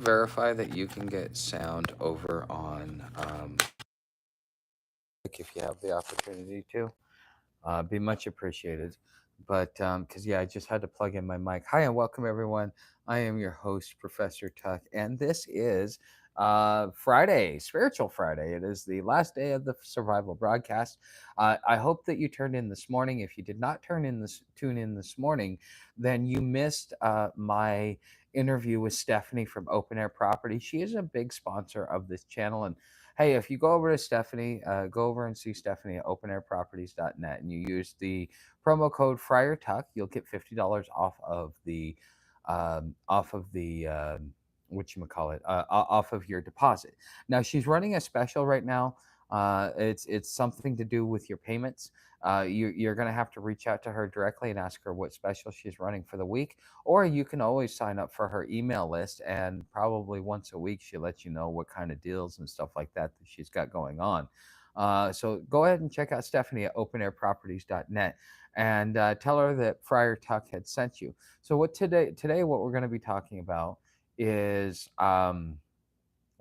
verify that you can get sound over on if you have the opportunity to? Be much appreciated. But because yeah, I just had to plug in my mic. Hi and welcome everyone. I am your host, Professor Tuck, and this is Friday, Spiritual Friday. It is the last day of the survival broadcast. I hope that you turned in this morning. If you did not tune in this morning, then you missed my interview with Stephanie from Open Air Property. She is a big sponsor of this channel, and hey, if you go over to Stephanie, go over and see Stephanie at openairproperties.net and you use the promo code Friar Tuck, you'll get $50 off of the whatchamacallit, off of your deposit. Now she's running a special right now. It's something to do with your payments. You're going to have to reach out to her directly and ask her what special she's running for the week, or you can always sign up for her email list, and probably once a week she lets you know what kind of deals and stuff like that she's got going on. So go ahead and check out Stephanie at openairproperties.net and tell her that Friar Tuck had sent you. So today what we're going to be talking about is we're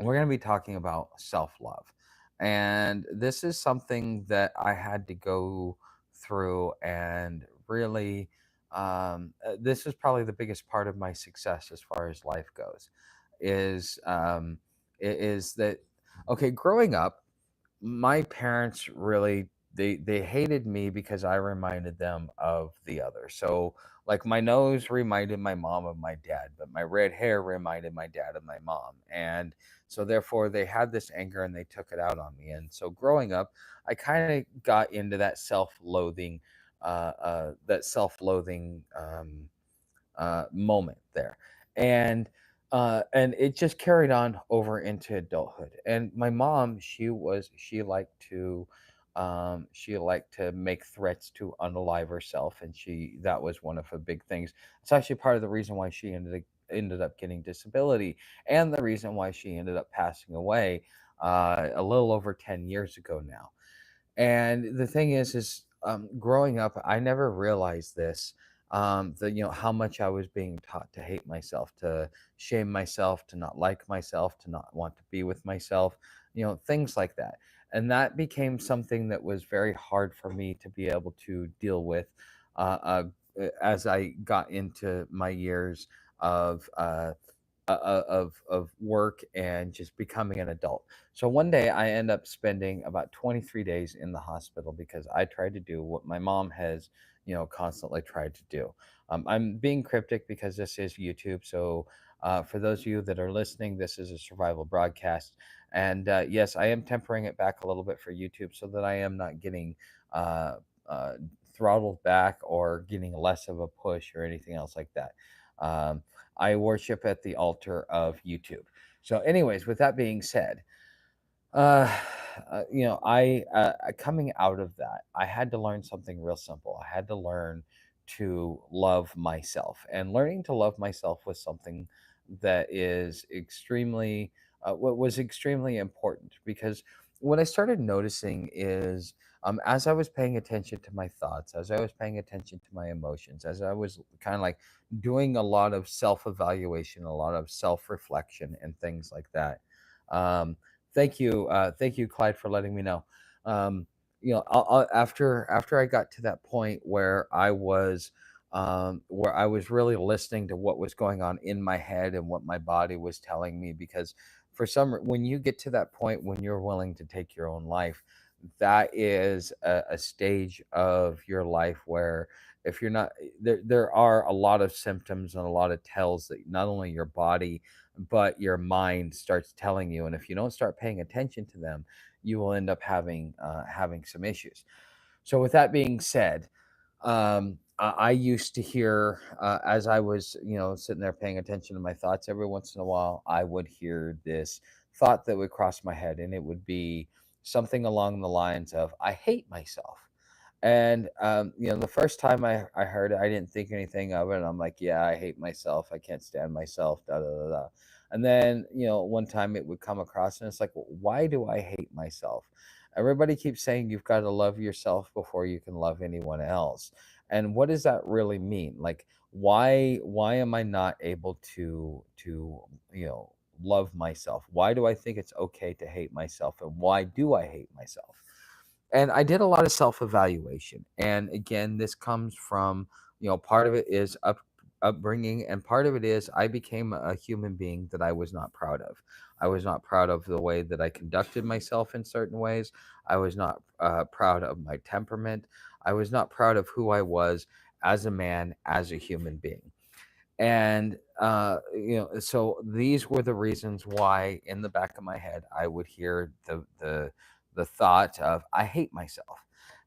going to be talking about self-love, and this is something that I had to go through, and really this is probably the biggest part of my success as far as life goes, is is that okay, growing up, my parents really, they hated me because I reminded them of the other. So like my nose reminded my mom of my dad, but my red hair reminded my dad of my mom. And so therefore they had this anger and they took it out on me. And so growing up, I kind of got into that self-loathing moment there. And it just carried on over into adulthood. And my mom, she liked to make threats to unalive herself, and she that was one of her big things. It's actually part of the reason why she ended up getting disability, and the reason why she ended up passing away a little over 10 years ago now. And the thing is growing up, I never realized this, that how much I was being taught to hate myself, to shame myself, to not like myself, to not want to be with myself, things like that. And that became something that was very hard for me to be able to deal with as I got into my years of of work and just becoming an adult. So one day I end up spending about 23 days in the hospital because I tried to do what my mom has, constantly tried to do. I'm being cryptic because this is YouTube. So for those of you that are listening, this is a survival broadcast. And yes, I am tempering it back a little bit for YouTube so that I am not getting uh, uh, throttled back or getting less of a push or anything else like that. Um, I worship at the altar of YouTube. So, anyways, with that being said, uh, coming out of that, I had to learn something real simple. I had to learn to love myself, and learning to love myself was something that is extremely, what was extremely important, because what I started noticing is, as I was paying attention to my thoughts, as I was paying attention to my emotions, as I was kind of like doing a lot of self evaluation, a lot of self reflection, and things like that. Um, thank you, Clyde, for letting me know. Um, after I got to that point where I was really listening to what was going on in my head and what my body was telling me, because when you get to that point when you're willing to take your own life, that is a stage of your life where, if you're not there are a lot of symptoms and a lot of tells that not only your body but your mind starts telling you, and if you don't start paying attention to them, you will end up having some issues. So with that being said, I used to hear, as I was, sitting there paying attention to my thoughts, every once in a while I would hear this thought that would cross my head, and it would be something along the lines of, I hate myself. And the first time I heard it, I didn't think anything of it. And I'm like, yeah, I hate myself. I can't stand myself. Da da da da. And then, one time it would come across, and it's like, why do I hate myself? Everybody keeps saying you've got to love yourself before you can love anyone else. And what does that really mean? Like, why am I not able to love myself? Why do I think it's okay to hate myself? And why do I hate myself? And I did a lot of self-evaluation. And again, this comes from, part of it is upbringing, and part of it is I became a human being that I was not proud of. I was not proud of the way that I conducted myself in certain ways. I was not proud of my temperament. I was not proud of who I was as a man, as a human being. And so these were the reasons why in the back of my head I would hear the thought of I hate myself.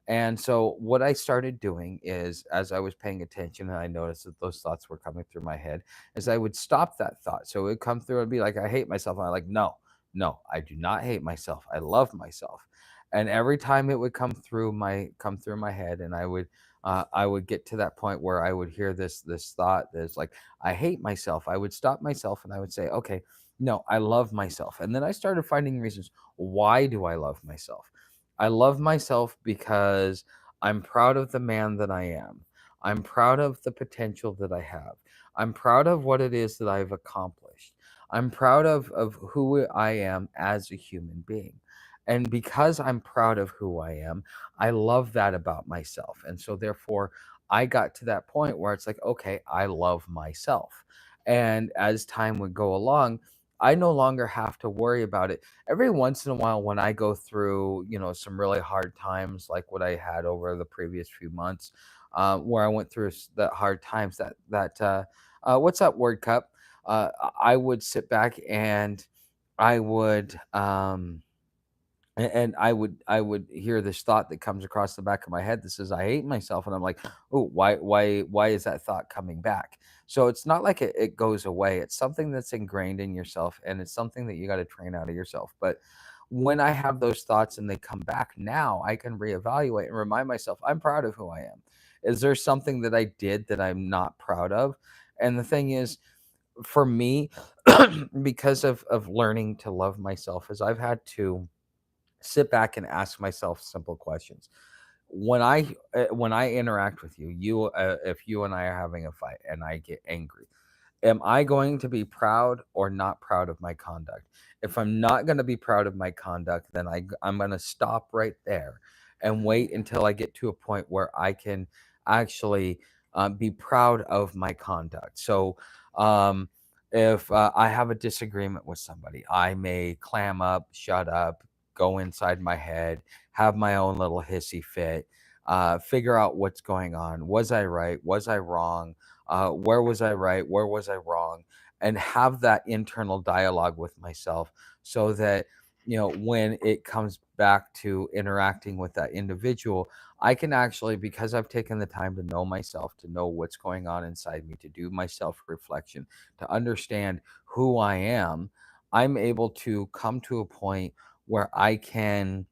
And so what I started doing is, as I was paying attention and I noticed that those thoughts were coming through my head, is I would stop that thought. So it would come through and be like, I hate myself. And I'm like, no, no, I do not hate myself. I love myself. And every time it would come through my head, and I would get to that point where I would hear this thought that's like, I hate myself. I would stop myself and I would say, okay, no, I love myself. And then I started finding reasons. Why do I love myself? I love myself because I'm proud of the man that I am. I'm proud of the potential that I have. I'm proud of what it is that I've accomplished. I'm proud of who I am as a human being. And because I'm proud of who I am, I love that about myself. And so, therefore, I got to that point where it's like, okay, I love myself. And as time would go along, I no longer have to worry about it. Every once in a while, when I go through, some really hard times, like what I had over the previous few months, where I went through the hard times, what's that word cup? I would sit back and I would, and I would hear this thought that comes across the back of my head that says I hate myself, and I'm like, oh, why is that thought coming back? So it's not like it goes away. It's something that's ingrained in yourself, and it's something that you got to train out of yourself. But when I have those thoughts and they come back, now I can reevaluate and remind myself I'm proud of who I am. Is there something that I did that I'm not proud of? And the thing is, for me, because of learning to love myself, is I've had to sit back and ask myself simple questions. When I interact with you, if you and I are having a fight and I get angry, am I going to be proud or not proud of my conduct? If I'm not going to be proud of my conduct, then I'm going to stop right there and wait until I get to a point where I can actually be proud of my conduct. So, um, if I have a disagreement with somebody, I may clam up, shut up, go inside my head, have my own little hissy fit, figure out what's going on. Was I right? Was I wrong? Where was I right? Where was I wrong? And have that internal dialogue with myself so that, when it comes back to interacting with that individual, I can actually, because I've taken the time to know myself, to know what's going on inside me, to do my self reflection, to understand who I am, I'm able to come to a point where I can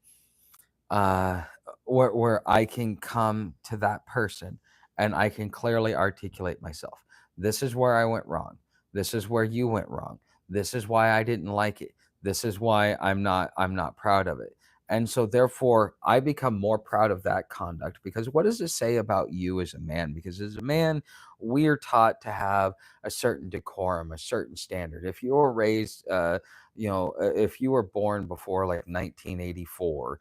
uh, where I can come to that person and I can clearly articulate myself. This is where I went wrong. This is where you went wrong. This is why I didn't like it. This is why I'm not proud of it. And so, therefore, I become more proud of that conduct, because what does it say about you as a man? Because as a man, we are taught to have a certain decorum, a certain standard. If you were raised, if you were born before like 1984,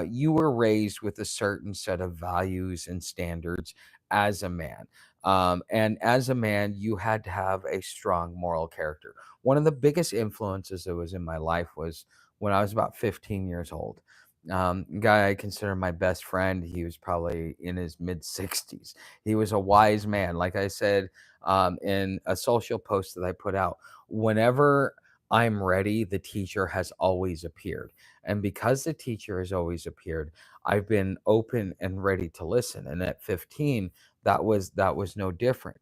you were raised with a certain set of values and standards as a man. And as a man, you had to have a strong moral character. One of the biggest influences that was in my life was when I was about 15 years old. Guy I consider my best friend, he was probably in his mid 60s. He was a wise man. Like I said, in a social post that I put out, whenever I'm ready, the teacher has always appeared. And because the teacher has always appeared, I've been open and ready to listen. And at 15, that was no different.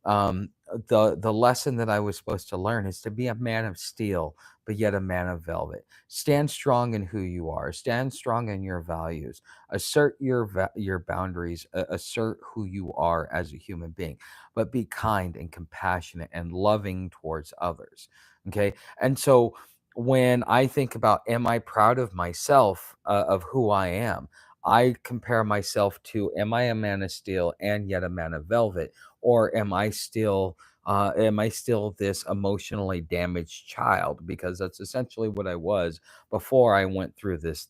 The lesson that I was supposed to learn is to be a man of steel, but yet a man of velvet. Stand strong in who you are. Stand strong in your values. Assert your boundaries. Assert who you are as a human being, but be kind and compassionate and loving towards others. Okay, and so when I think about, am I proud of myself, of who I am? I compare myself to, am I a man of steel and yet a man of velvet, or am I still Am I still this emotionally damaged child? Because that's essentially what I was before I went through this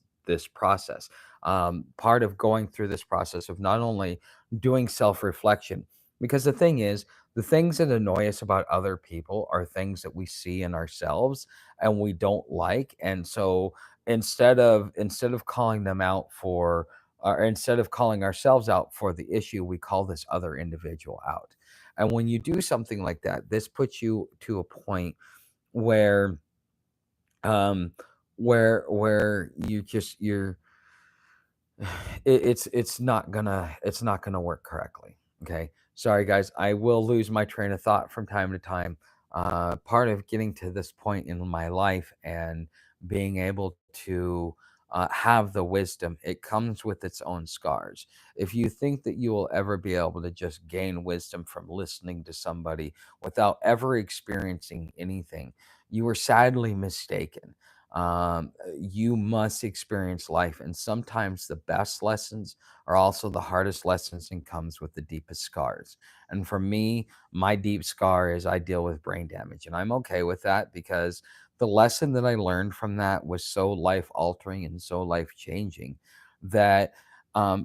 process. Part of going through this process of not only doing self reflection, because the thing is, the things that annoy us about other people are things that we see in ourselves and we don't like. And so instead of calling them out for or instead of calling ourselves out for the issue, we call this other individual out. And when you do something like that, this puts you to a point where um where it's not gonna work correctly. Okay, sorry guys, I will lose my train of thought from time to time. Part of getting to this point in my life and being able to have the wisdom, it comes with its own scars. If you think that you will ever be able to just gain wisdom from listening to somebody without ever experiencing anything, you are sadly mistaken. You must experience life, and sometimes the best lessons are also the hardest lessons and comes with the deepest scars. And for me, my deep scar is I deal with brain damage, and I'm okay with that because the lesson that I learned from that was so life altering and so life changing that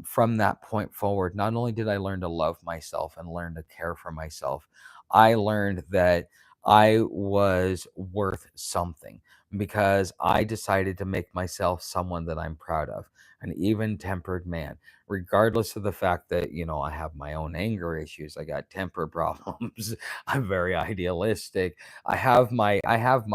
from that point forward, not only did I learn to love myself and learn to care for myself, I learned that I was worth something because I decided to make myself someone that I'm proud of, an even tempered man, regardless of the fact that, I have my own anger issues. I got temper problems. I'm very idealistic. I have my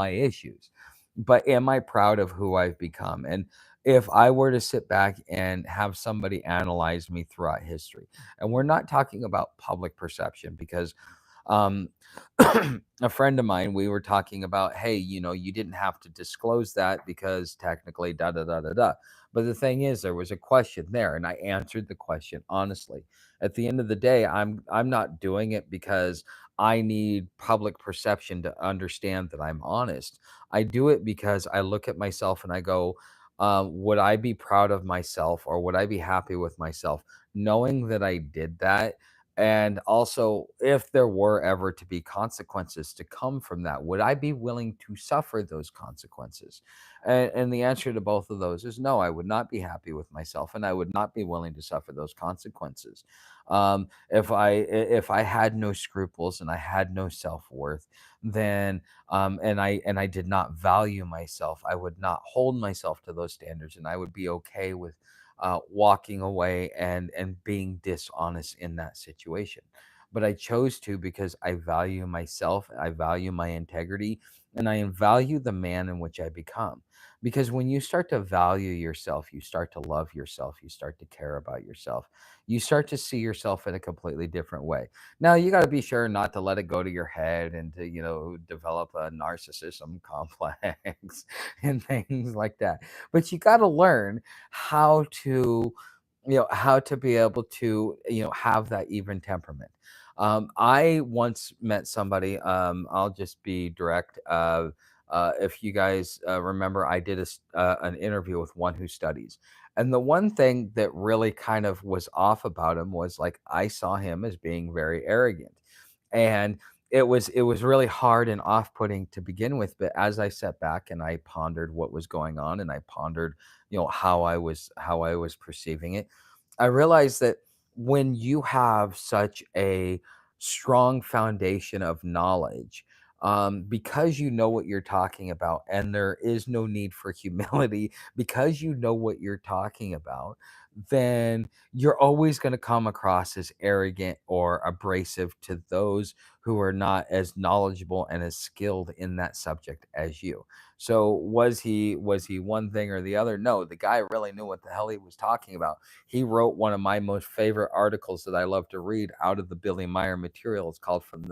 issues. But am I proud of who I've become? And if I were to sit back and have somebody analyze me throughout history, and we're not talking about public perception because um, a friend of mine, we were talking about, hey, you didn't have to disclose that because technically, da da da da da. But the thing is, there was a question there, and I answered the question honestly. At the end of the day, I'm not doing it because I need public perception to understand that I'm honest. I do it because I look at myself and I go, would I be proud of myself or would I be happy with myself knowing that I did that? And also, if there were ever to be consequences to come from that, would I be willing to suffer those consequences? And the answer to both of those is no, I would not be happy with myself and I would not be willing to suffer those consequences. If I had no scruples and I had no self-worth, then and I did not value myself, I would not hold myself to those standards and I would be okay with walking away and being dishonest in that situation. But I chose to because I value myself, I value my integrity, and I value the man in which I become. Because when you start to value yourself, you start to love yourself, you start to care about yourself, you start to see yourself in a completely different way. Now, you got to be sure not to let it go to your head and to, develop a narcissism complex and things like that. But you got to learn how to how to be able to have that even temperament. I once met somebody, I'll just be direct. If you guys remember, I did an interview with one who studies, and the one thing that really kind of was off about him was like I saw him as being very arrogant, and it was really hard and off-putting to begin with. But as I sat back and I pondered what was going on, and I pondered how I was perceiving it, I realized that when you have such a strong foundation of knowledge, because you know what you're talking about, and there is no need for humility because you know what you're talking about, then you're always going to come across as arrogant or abrasive to those who are not as knowledgeable and as skilled in that subject as you. So was he one thing or the other? No, the guy really knew what the hell he was talking about. He wrote one of my most favorite articles that I love to read out of the Billy Meyer material. It's called From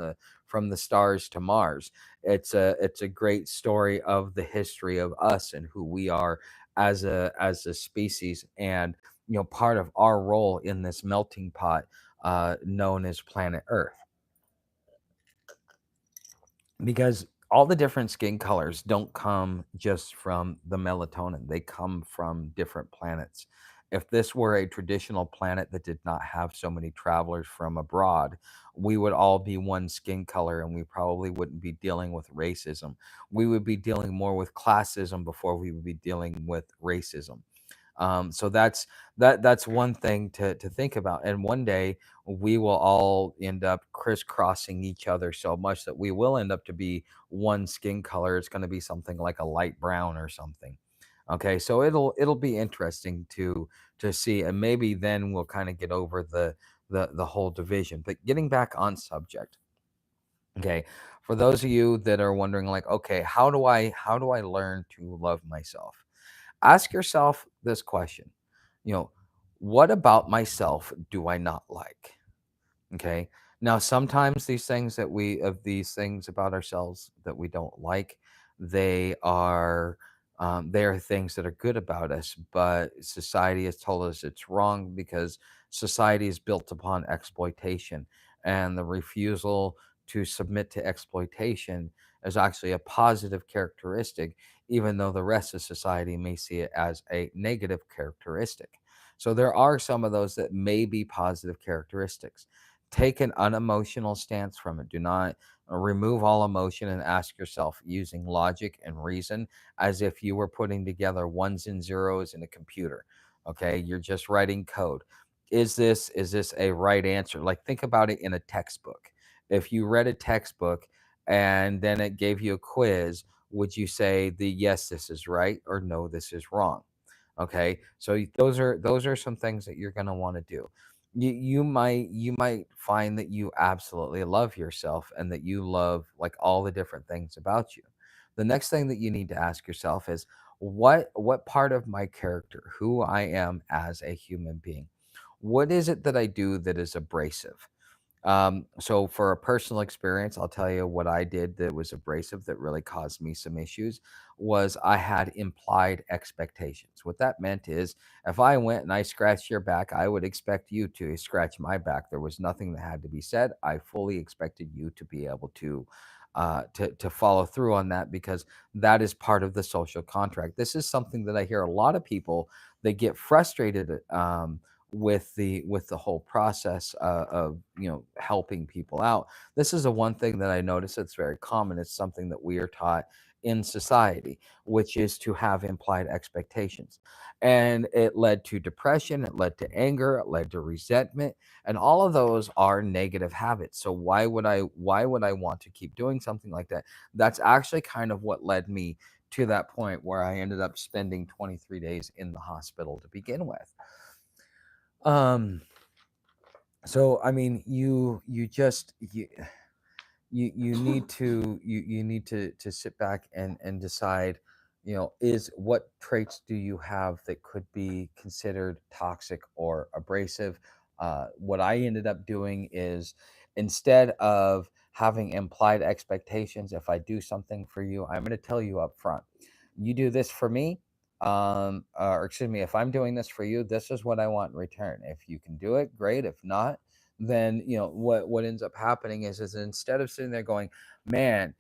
the Stars to Mars. It's a great story of the history of us and who we are as a species, and part of our role in this melting pot known as planet Earth, because all the different skin colors don't come just from the melatonin, they come from different planets. If this were a traditional planet that did not have so many travelers from abroad, we would all be one skin color and we probably wouldn't be dealing with racism. We would be dealing more with classism before we would be dealing with racism. So that's one thing to think about. And one day we will all end up crisscrossing each other so much that we will end up to be one skin color. It's going to be something like a light brown or something. Okay, so it'll be interesting to see, and maybe then we'll kind of get over the whole division. But getting back on subject, okay, for those of you that are wondering, like, okay, how do I learn to love myself? Ask yourself this question, you know, what about myself do I not like? Okay. Now, sometimes these things about ourselves that we don't like, they are things that are good about us, but society has told us it's wrong because society is built upon exploitation, and the refusal to submit to exploitation is actually a positive characteristic, even though the rest of society may see it as a negative characteristic. So there are some of those that may be positive characteristics. Take an unemotional stance from it. Do not remove all emotion and ask yourself using logic and reason as if you were putting together ones and zeros in a computer. Okay, you're just writing code. Is this a right answer? Like, think about it in a textbook. If you read a textbook and then it gave you a quiz, would you say the yes, this is right, or no, this is wrong? Okay, so those are some things that you're going to want to do. You might find that you absolutely love yourself and that you love like all the different things about you. The next thing that you need to ask yourself is, what part of my character, who I am as a human being, what is it that I do that is abrasive? So for a personal experience, I'll tell you what I did that was abrasive that really caused me some issues was I had implied expectations. What that meant is if I went and I scratched your back, I would expect you to scratch my back. There was nothing that had to be said. I fully expected you to be able to follow through on that because that is part of the social contract. This is something that I hear a lot of people they get frustrated with the whole process of helping people out. This is the one thing that I notice that's very common. It's something that we are taught in society, which is to have implied expectations, and it led to depression, it led to anger, it led to resentment, and all of those are negative habits. So why would I want to keep doing something like that? That's actually kind of what led me to that point where I ended up spending 23 days in the hospital to begin with. um so I mean, you need to sit back and decide, is what traits do you have that could be considered toxic or abrasive. What I ended up doing is, instead of having implied expectations, if I do something for you, I'm going to tell you up front, you do this for me, or excuse me, if I'm doing this for you, this is what I want in return. If you can do it, great. If not, then what ends up happening is instead of sitting there going, man,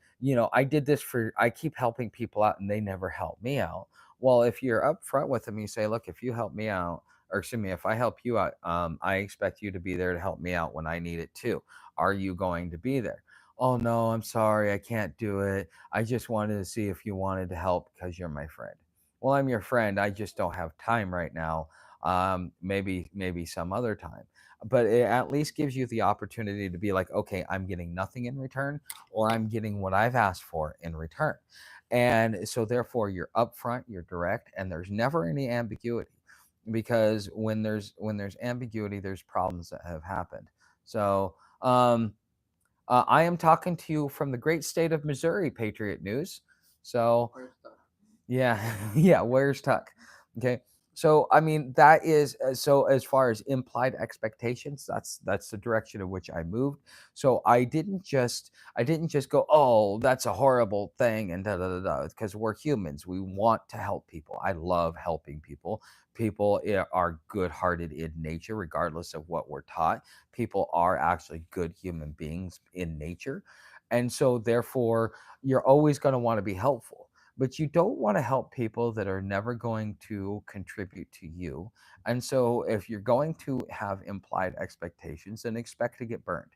I keep helping people out and they never help me out. Well, if you're upfront with them, you say, look, if you help me out, or excuse me, if I help you out, I expect you to be there to help me out when I need it too. Are you going to be there? Oh no, I'm sorry, I can't do it. I just wanted to see if you wanted to help because you're my friend. Well, I'm your friend, I just don't have time right now. Maybe some other time. But it at least gives you the opportunity to be like, okay, I'm getting nothing in return, or I'm getting what I've asked for in return. And so therefore you're upfront, you're direct, and there's never any ambiguity, because when there's ambiguity, there's problems that have happened. So I am talking to you from the great state of Missouri, Patriot News. So yeah, yeah, where's Tuck? Okay. So I mean, that is so as far as implied expectations, that's the direction in which I moved. So I didn't just go, oh, that's a horrible thing and da da da da, because we're humans. We want to help people. I love helping people. People are good-hearted in nature, regardless of what we're taught. People are actually good human beings in nature. And so therefore, you're always going to want to be helpful. but you don't want to help people that are never going to contribute to you. And so if you're going to have implied expectations, then expect to get burned.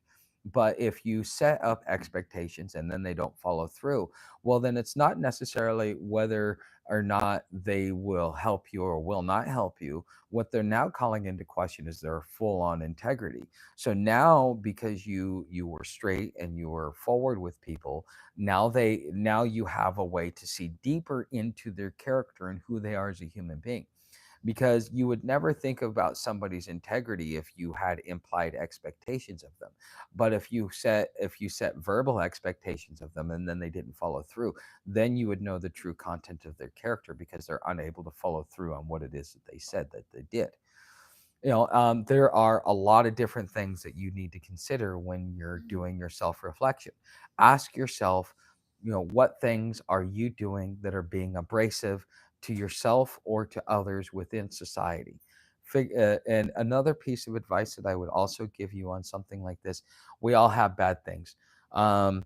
But if you set up expectations and then they don't follow through, well, then it's not necessarily whether or not they will help you or will not help you. What they're now calling into question is their full on integrity. So now, because you were straight and you were forward with people, now you have a way to see deeper into their character and who they are as a human being, because you would never think about somebody's integrity if you had implied expectations of them. But if you set verbal expectations of them and then they didn't follow through, then you would know the true content of their character, because they're unable to follow through on what it is that they said that they did. There are a lot of different things that you need to consider when you're doing your self reflection. Ask yourself, what things are you doing that are being abrasive to yourself or to others within society? And another piece of advice that I would also give you on something like this: we all have bad things. Um,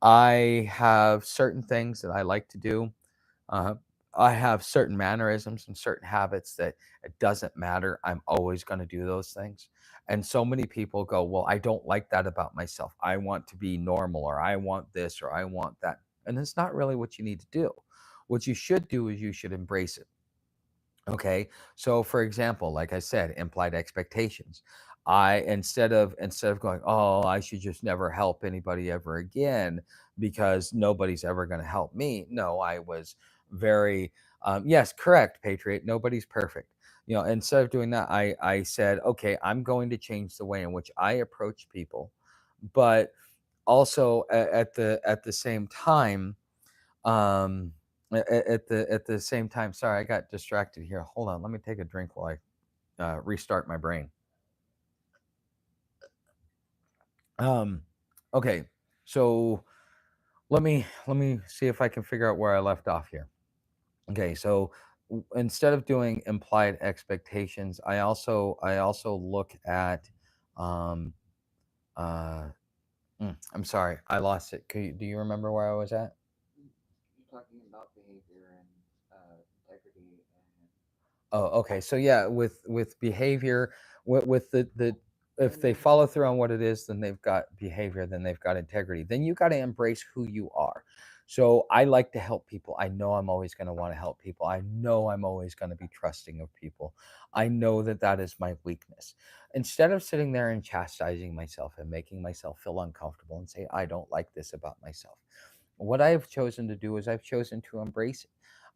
I have certain things that I like to do. uh, I have certain mannerisms and certain habits that it doesn't matter. I'm always going to do those things. And so many people go, well, I don't like that about myself. I want to be normal, or I want this, or I want that. And it's not really what you need to do. What you should do is you should embrace it. Okay. So for example, like I said, implied expectations. I instead of going, oh, I should just never help anybody ever again because nobody's ever going to help me. No, I was very yes, correct, Patriot. Nobody's perfect. Instead of doing that, I said, okay, I'm going to change the way in which I approach people, but also at the same time, um, at the same time, sorry, I got distracted here. Hold on, let me take a drink while I restart my brain. Um, okay, so let me see if I can figure out where I left off here. Okay, so instead of doing implied expectations, I also look at um uh I'm sorry, I lost it. Do you remember where I was at? You're talking about behavior and integrity. Oh, okay. So yeah, with behavior, with the if they follow through on what it is, then they've got behavior, then they've got integrity. Then you got to embrace who you are. So I like to help people. I know I'm always going to want to help people. I know I'm always going to be trusting of people. I know that that is my weakness. Instead of sitting there and chastising myself and making myself feel uncomfortable and say I don't like this about myself, what I've chosen to do is I've chosen to embrace it.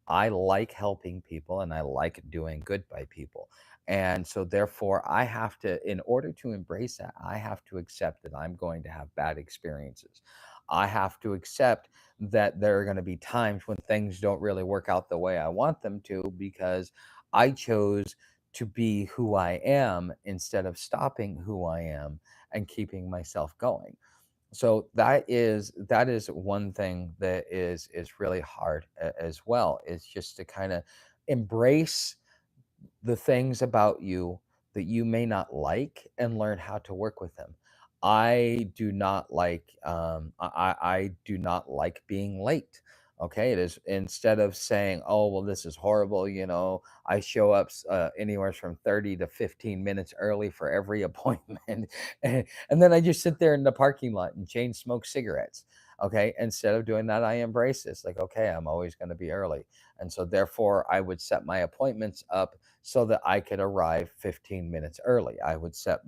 I like helping people and I like doing good by people. And so, therefore, I have to, in order to embrace that, I have to accept that I'm going to have bad experiences. I have to accept that there are going to be times when things don't really work out the way I want them to, because I chose to be who I am instead of stopping who I am and keeping myself going. So that is one thing that is really hard as well, is just to kind of embrace the things about you that you may not like and learn how to work with them. I do not like being late. Okay, it is, instead of saying, "Oh, well, this is horrible," I show up anywhere from 30 to 15 minutes early for every appointment, and then I just sit there in the parking lot and chain smoke cigarettes. Okay, instead of doing that, I embrace this. Like, okay, I'm always going to be early, and so therefore, I would set my appointments up so that I could arrive 15 minutes early. I would set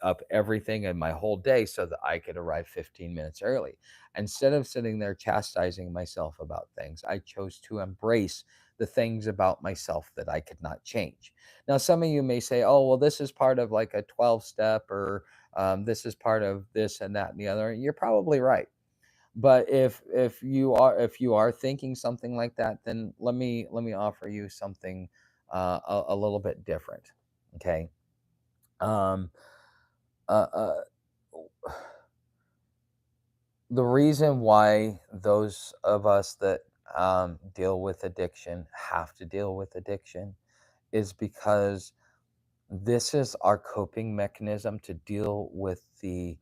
up everything in my whole day so that I could arrive 15 minutes early. Instead of sitting there chastising myself about things, I chose to embrace the things about myself that I could not change. Now, some of you may say, "Oh, well, this is part of like a 12 step, or this is part of this and that and the other." You're probably right. But if you are thinking something like that, then let me offer you something a little bit different. Okay. Um, uh, uh, the reason why those of us that deal with addiction have to deal with addiction is because this is our coping mechanism to deal with the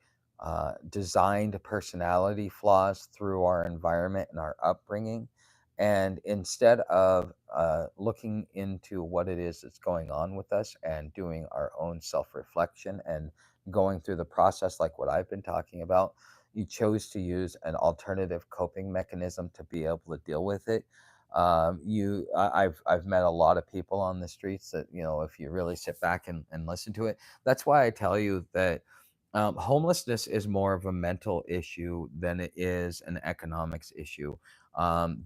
designed personality flaws through our environment and our upbringing. And instead of looking into what it is that's going on with us and doing our own self reflection and going through the process, like what I've been talking about, you chose to use an alternative coping mechanism to be able to deal with it. I've met a lot of people on the streets that, if you really sit back and listen to it, that's why I tell you that homelessness is more of a mental issue than it is an economics issue.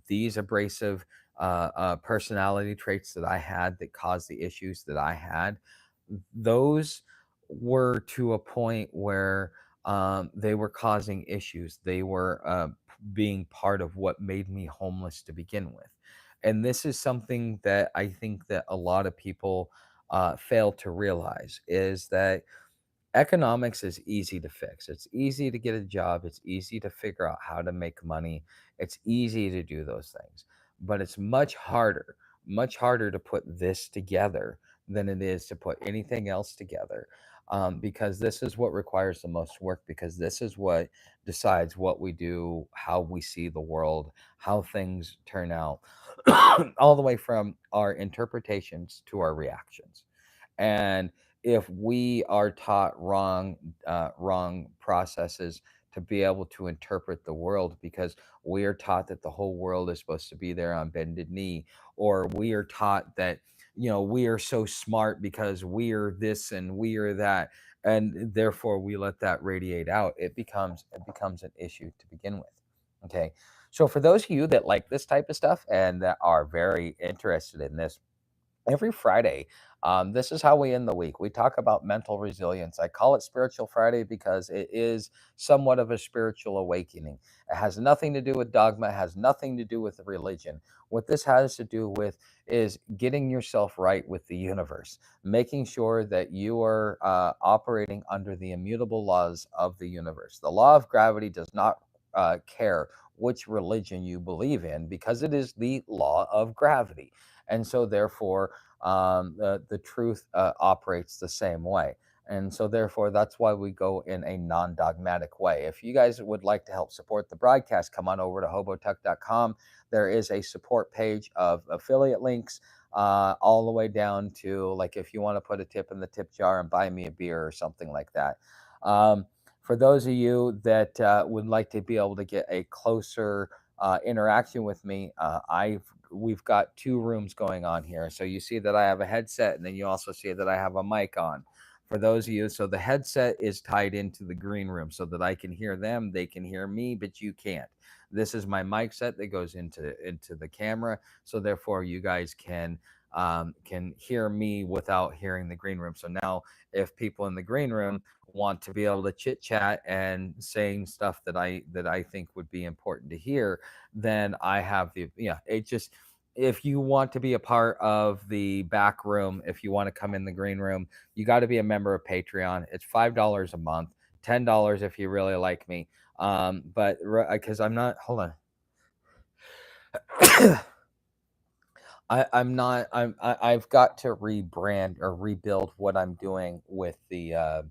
These abrasive personality traits that I had that caused the issues that I had, those were to a point where they were causing issues. They were being part of what made me homeless to begin with. And this is something that I think that a lot of people fail to realize is that economics is easy to fix. It's easy to get a job. It's easy to figure out how to make money. It's easy to do those things. But it's much harder to put this together than it is to put anything else together. Because this is what requires the most work, because this is what decides what we do, how we see the world, how things turn out, all the way from our interpretations to our reactions. And if we are taught wrong processes to be able to interpret the world, because we are taught that the whole world is supposed to be there on bended knee, or we are taught that we are so smart because we are this and we are that, and therefore we let that radiate out, it becomes an issue to begin with. Okay, so for those of you that like this type of stuff and that are very interested in this, every Friday, this is how we end the week. We talk about mental resilience. I call it Spiritual Friday because it is somewhat of a spiritual awakening. It has nothing to do with dogma, it has nothing to do with religion. What this has to do with is getting yourself right with the universe, making sure that you are operating under the immutable laws of the universe. The law of gravity does not care which religion you believe in, because it is the law of gravity. And so therefore the truth operates the same way. And so therefore that's why we go in a non-dogmatic way. If you guys would like to help support the broadcast, come on over to hobotuck.com. There is a support page of affiliate links, all the way down to, like, if you want to put a tip in the tip jar and buy me a beer or something like that. For those of you that would like to be able to get a closer interaction with me, we've got two rooms going on here. So you see that I have a headset, and then you also see that I have a mic on. For those of you, so the headset is tied into the green room so that I can hear them, they can hear me, but you can't. This is my mic set that goes into the camera, so therefore you guys can hear me without hearing the green room. So now, if people in the green room want to be able to chit chat and saying stuff that I think would be important to hear, then I have the, yeah, it just, if you want to be a part of the back room, if you want to come in the green room, you got to be a member of Patreon. It's $5 a month, $10 if you really like me. But because I'm not, hold on. I'm not, I've got to rebrand or rebuild what I'm doing with the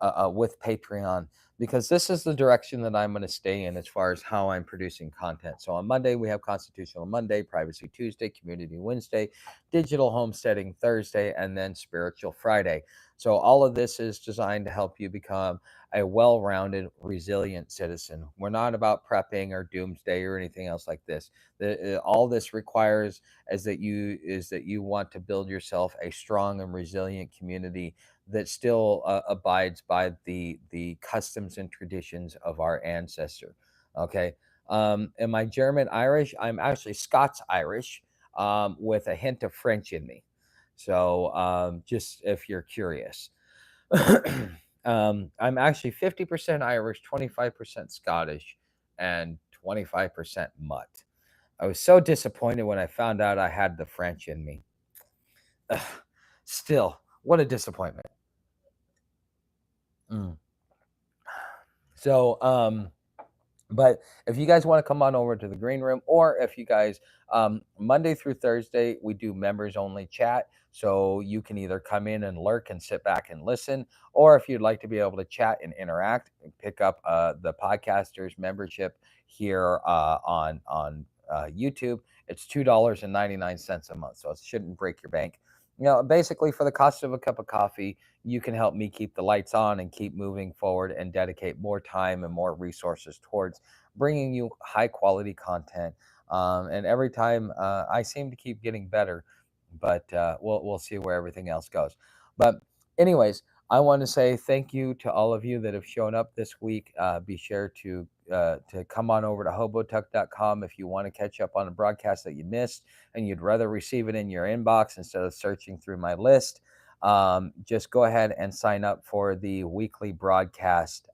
uh, with Patreon, because this is the direction that I'm going to stay in as far as how I'm producing content. So on Monday, we have Constitutional Monday, Privacy Tuesday, Community Wednesday, Digital Homesteading Thursday, and then Spiritual Friday. So all of this is designed to help you become a well-rounded, resilient citizen. We're not about prepping or doomsday or anything else like this. All this requires is that you want to build yourself a strong and resilient community that still abides by the customs and traditions of our ancestor. Okay. Am I German Irish? I'm actually Scots Irish, with a hint of French in me. So just if you're curious. I'm actually 50% Irish, 25% Scottish, and 25% Mutt. I was so disappointed when I found out I had the French in me. Ugh, still, what a disappointment. Mm. So, But if you guys want to come on over to the green room, or if you guys, Monday through Thursday, we do members only chat. So you can either come in and lurk and sit back and listen, or if you'd like to be able to chat and interact, pick up the podcasters membership here on YouTube. It's $2.99 a month, so it shouldn't break your bank. Basically, for the cost of a cup of coffee, you can help me keep the lights on and keep moving forward and dedicate more time and more resources towards bringing you high quality content. And every time I seem to keep getting better, but we'll see where everything else goes. But anyways, I want to say thank you to all of you that have shown up this week. Be sure to come on over to hobotuck.com if you want to catch up on a broadcast that you missed and you'd rather receive it in your inbox instead of searching through my list. Just go ahead and sign up for the weekly broadcast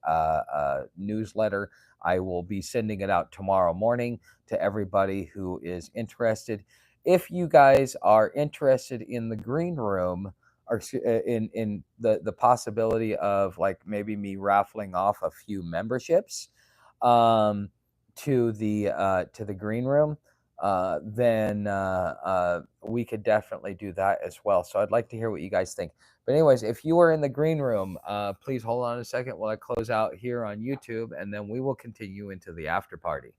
newsletter. I will be sending it out tomorrow morning to everybody who is interested. If you guys are interested in the green room, or in the possibility of like maybe me raffling off a few memberships um, to the green room, then we could definitely do that as well. So I'd like to hear what you guys think. But anyways, if you are in the green room, please hold on a second while I close out here on YouTube, and then we will continue into the after party.